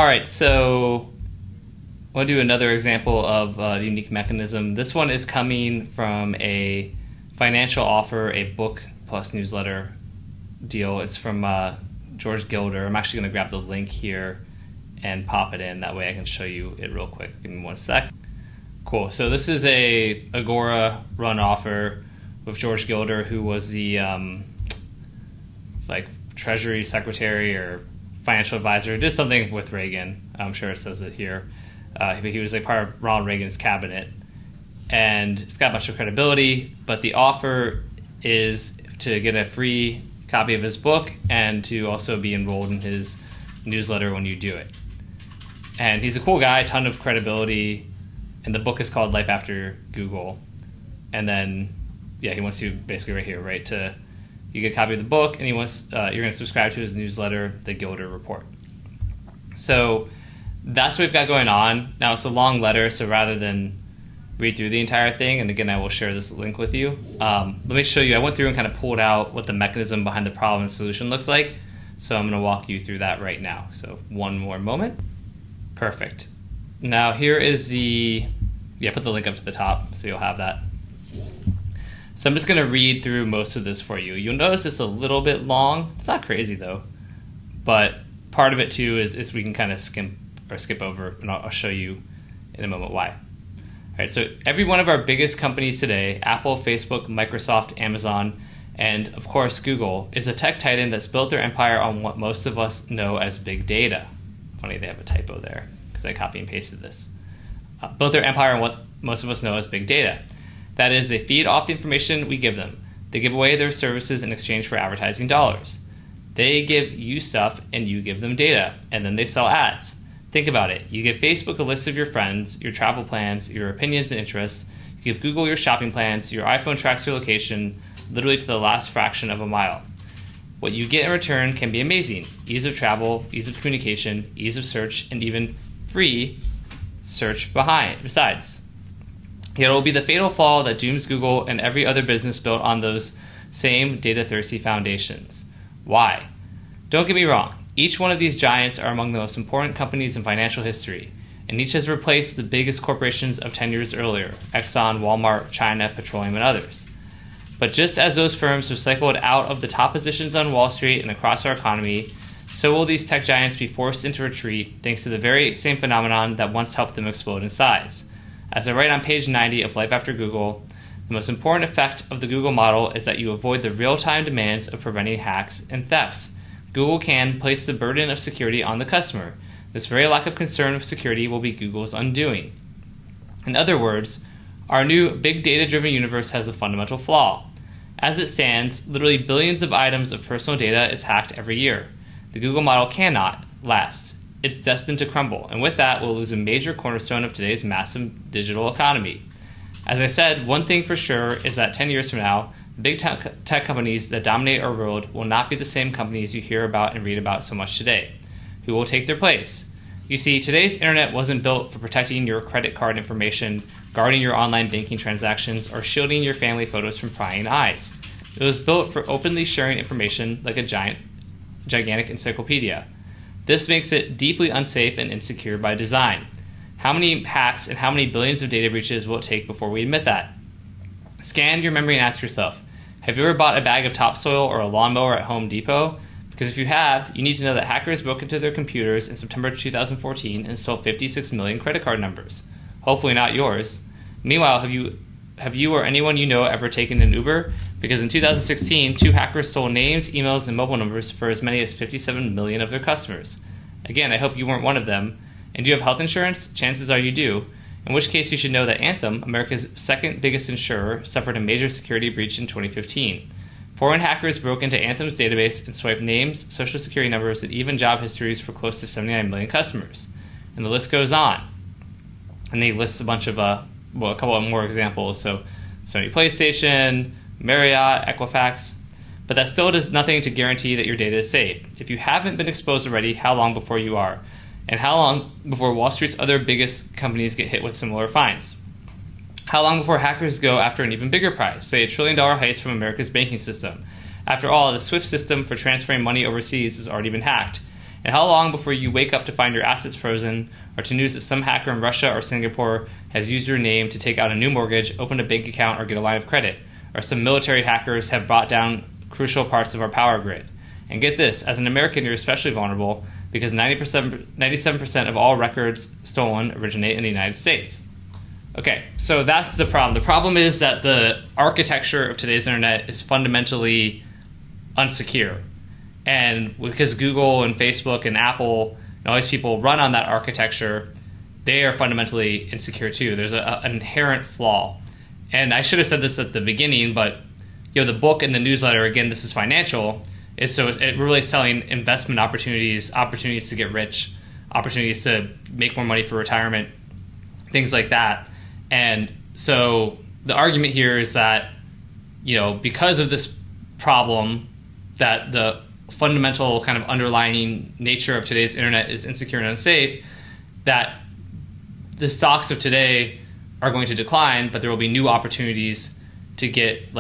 All right, so I'll do another example of the unique mechanism. This one is coming from a financial offer, a book plus newsletter deal. It's from George Gilder. I'm actually going to grab the link here and pop it in. That way I can show you it real quick. Give me one sec. Cool. So this is a Agora run offer with George Gilder, who was the like Treasury Secretary or financial advisor. Did something with Reagan. I'm sure it says it here. He was like part of Ronald Reagan's cabinet, and it's got a bunch of credibility. But the offer is to get a free copy of his book and to also be enrolled in his newsletter when you do it. And he's a cool guy, ton of credibility. And the book is called Life After Google. And then, yeah, he wants you basically right here, right? You get a copy of the book, and he wants you're going to subscribe to his newsletter, the Gilder Report. So that's what we've got going on. Now, it's a long letter, so rather than read through the entire thing, and again, I will share this link with you. Let me show you. I went through and kind of pulled out what the mechanism behind the problem and solution looks like. So I'm going to walk you through that right now. So one more moment. Perfect. Now here is put the link up to the top so you'll have that. So I'm just going to read through most of this for you. You'll notice it's a little bit long. It's not crazy though, but part of it too is we can kind of skip over, and I'll show you in a moment why. All right, so every one of our biggest companies today, Apple, Facebook, Microsoft, Amazon, and of course Google, is a tech titan that's built their empire on what most of us know as big data. Funny they have a typo there because I copy and pasted this. Built their empire on what most of us know as big data. That is, they feed off the information we give them. They give away their services in exchange for advertising dollars. They give you stuff and you give them data, and then they sell ads. Think about it. You give Facebook a list of your friends, your travel plans, your opinions and interests. You give Google your shopping plans. Your iPhone tracks your location literally to the last fraction of a mile. What you get in return can be amazing. Ease of travel, ease of communication, ease of search, and even free search besides. Yet it will be the fatal flaw that dooms Google and every other business built on those same data-thirsty foundations. Why? Don't get me wrong. Each one of these giants are among the most important companies in financial history, and each has replaced the biggest corporations of 10 years earlier, Exxon, Walmart, China, Petroleum, and others. But just as those firms have cycled out of the top positions on Wall Street and across our economy, so will these tech giants be forced into retreat thanks to the very same phenomenon that once helped them explode in size. As I write on page 90 of Life After Google, the most important effect of the Google model is that you avoid the real-time demands of preventing hacks and thefts. Google can place the burden of security on the customer. This very lack of concern of security will be Google's undoing. In other words, our new big data-driven universe has a fundamental flaw. As it stands, literally billions of items of personal data is hacked every year. The Google model cannot last. It's destined to crumble, and with that, we'll lose a major cornerstone of today's massive digital economy. As I said, one thing for sure is that 10 years from now, the big tech companies that dominate our world will not be the same companies you hear about and read about so much today. Who will take their place? You see, today's internet wasn't built for protecting your credit card information, guarding your online banking transactions, or shielding your family photos from prying eyes. It was built for openly sharing information like a gigantic encyclopedia. This makes it deeply unsafe and insecure by design. How many hacks and how many billions of data breaches will it take before we admit that? Scan your memory and ask yourself, have you ever bought a bag of topsoil or a lawnmower at Home Depot? Because if you have, you need to know that hackers broke into their computers in September 2014 and stole 56 million credit card numbers. Hopefully not yours. Meanwhile, have you or anyone you know ever taken an Uber? Because in 2016, 2 hackers stole names, emails, and mobile numbers for as many as 57 million of their customers. Again, I hope you weren't one of them. And do you have health insurance? Chances are you do. In which case you should know that Anthem, America's second biggest insurer, suffered a major security breach in 2015. Foreign hackers broke into Anthem's database and swiped names, social security numbers, and even job histories for close to 79 million customers. And the list goes on. And they list a bunch of, a couple of more examples. So Sony PlayStation, Marriott, Equifax. But that still does nothing to guarantee that your data is safe. If you haven't been exposed already, how long before you are? And how long before Wall Street's other biggest companies get hit with similar fines? How long before hackers go after an even bigger prize, say $1 trillion heist from America's banking system? After all, the SWIFT system for transferring money overseas has already been hacked. And how long before you wake up to find your assets frozen, or to news that some hacker in Russia or Singapore has used your name to take out a new mortgage, open a bank account, or get a line of credit, or some military hackers have brought down crucial parts of our power grid. And get this, as an American, you're especially vulnerable because 97% of all records stolen originate in the United States. Okay, so that's the problem. The problem is that the architecture of today's internet is fundamentally unsecure. And because Google and Facebook and Apple and all these people run on that architecture, they are fundamentally insecure too. There's an inherent flaw. And I should have said this at the beginning, but the book and the newsletter, again, this is financial, is so it really selling investment opportunities, opportunities to get rich, opportunities to make more money for retirement, things like that. And so the argument here is that, because of this problem, that the fundamental kind of underlying nature of today's internet is insecure and unsafe, that the stocks of today are going to decline, but there will be new opportunities to get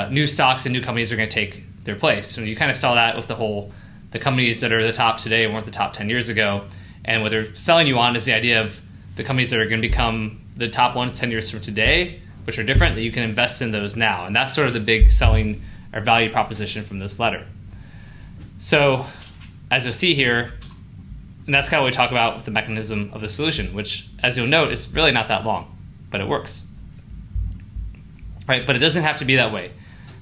new stocks and new companies are going to take their place. So you kind of saw that with the companies that are the top today weren't the top 10 years ago. And what they're selling you on is the idea of the companies that are going to become the top ones 10 years from today, which are different, that you can invest in those now. And that's sort of the big selling or value proposition from this letter. So as you'll see here, and that's kind of what we talk about with the mechanism of the solution, which, as you'll note, is really not that long, but it works. Right? But it doesn't have to be that way.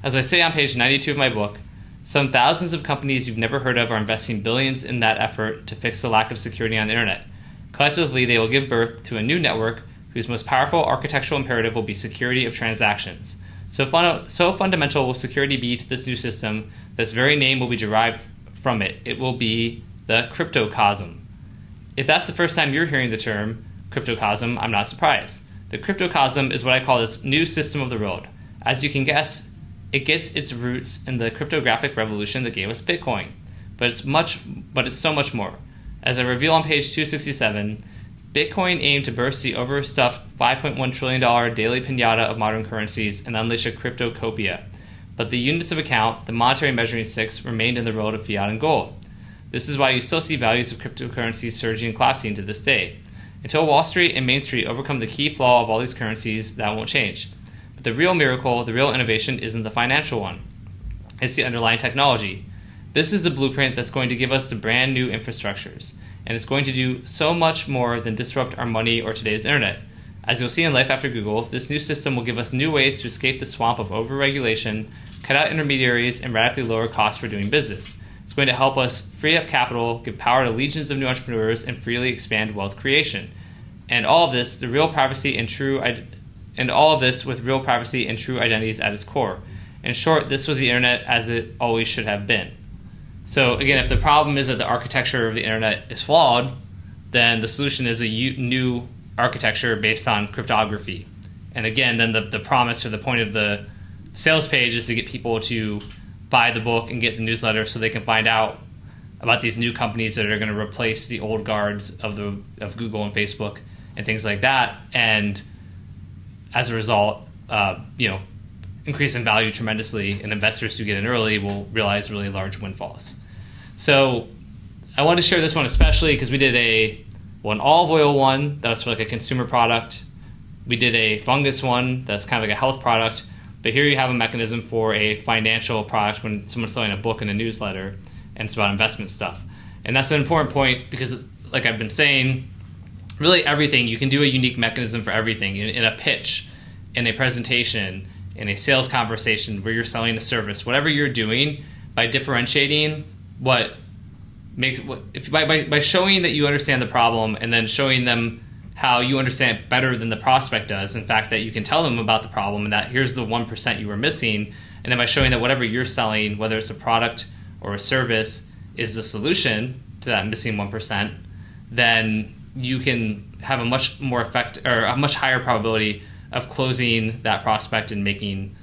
As I say on page 92 of my book, some thousands of companies you've never heard of are investing billions in that effort to fix the lack of security on the internet. Collectively, they will give birth to a new network whose most powerful architectural imperative will be security of transactions. So fundamental will security be to this new system that its very name will be derived from it. It will be the cryptocosm. If that's the first time you're hearing the term cryptocosm, I'm not surprised. The cryptocosm is what I call this new system of the world. As you can guess, it gets its roots in the cryptographic revolution that gave us Bitcoin. But it's so much more. As I reveal on page 267, Bitcoin aimed to burst the overstuffed $5.1 trillion daily piñata of modern currencies and unleash a cryptocopia. But the units of account, the monetary measuring sticks, remained in the world of fiat and gold. This is why you still see values of cryptocurrencies surging and collapsing to this day. Until Wall Street and Main Street overcome the key flaw of all these currencies, that won't change. But the real miracle, the real innovation, isn't the financial one. It's the underlying technology. This is the blueprint that's going to give us the brand new infrastructures. And it's going to do so much more than disrupt our money or today's internet. As you'll see in Life After Google, this new system will give us new ways to escape the swamp of overregulation, cut out intermediaries, and radically lower costs for doing business. It's going to help us free up capital, give power to legions of new entrepreneurs, and freely expand wealth creation. And all of this, with real privacy and true identities at its core. In short, this was the internet as it always should have been. So again, if the problem is that the architecture of the internet is flawed, then the solution is a new architecture based on cryptography. And again, then the promise or the point of the sales page is to get people to buy the book and get the newsletter so they can find out about these new companies that are going to replace the old guards of Google and Facebook and things like that. And as a result, increase in value tremendously, and investors who get in early will realize really large windfalls. So I wanted to share this one especially because we did an olive oil one that was for like a consumer product. We did a fungus one that's kind of like a health product. But here you have a mechanism for a financial product when someone's selling a book and a newsletter, and it's about investment stuff. And that's an important point because, like I've been saying, really everything, you can do a unique mechanism for everything. In a pitch, in a presentation, in a sales conversation where you're selling a service, whatever you're doing, by differentiating by showing that you understand the problem and then showing them how you understand it better than the prospect does. In fact, that you can tell them about the problem and that here's the 1% you were missing. And then by showing that whatever you're selling, whether it's a product or a service, is the solution to that missing 1%, then you can have a much more a much higher probability of closing that prospect and making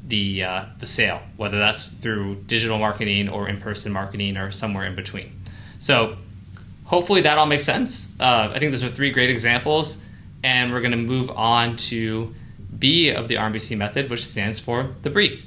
the sale, whether that's through digital marketing or in-person marketing or somewhere in between. So hopefully that all makes sense. I think those are 3 great examples, and we're going to move on to B of the RMBC method, which stands for the brief.